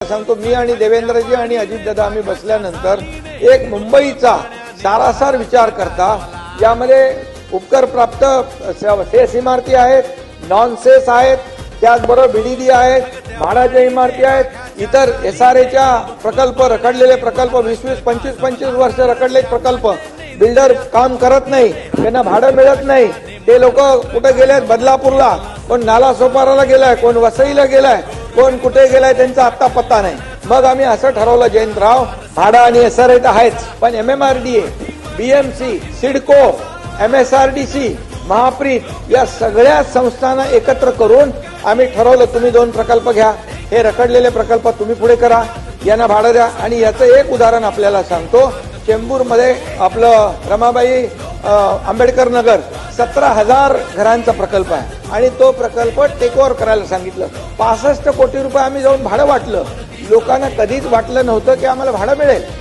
सांगतो, मी आणि देवेंद्रजी आणि अजितदादा आम्ही बसल्यानंतर एक मुंबईचा सारासार विचार करता, यामध्ये उपकर प्राप्त सेस इमारती आहेत, नॉन सेस आहेत, त्याचबरोबर बीडीडी आहेत, भाड्याच्या इमारती आहेत, इतर SRAच्या प्रकल्प, रखडलेले प्रकल्प, 20-20, 25-25 वर्ष रखडले प्रकल्प, बिल्डर काम करत नाही, त्यांना भाडं मिळत नाही, ते लोक कुठे गेलेत? बदलापूरला, कोण नालासोपाराला गेलाय, कोण वसईला गेलाय, कोण कुठे गेलाय, त्यांचा आत्ता पत्ता नाही. मग आम्ही असं ठरवलं, जयंतराव, भाडं आणि SRA तर आहेच, पण MMRDA, BMC, CIDCO, MSRDC, Mahapreet या सगळ्या संस्थांना एकत्र करून आम्ही ठरवलं, तुम्ही 2 प्रकल्प घ्या, हे रखडलेले प्रकल्प तुम्ही पुढे करा, यांना भाडं द्या. आणि याचं एक उदाहरण आपल्याला सांगतो, चेंबूरमध्ये आपलं रमाबाई आंबेडकर नगर 17,000 घरांचा प्रकल्प आहे आणि तो प्रकल्प टेक ओव्हर करायला सांगितलं. 65 कोटी रुपये आम्ही जाऊन भाडं वाटलं. लोकांना कधीच वाटलं नव्हतं की आम्हाला भाडं मिळेल.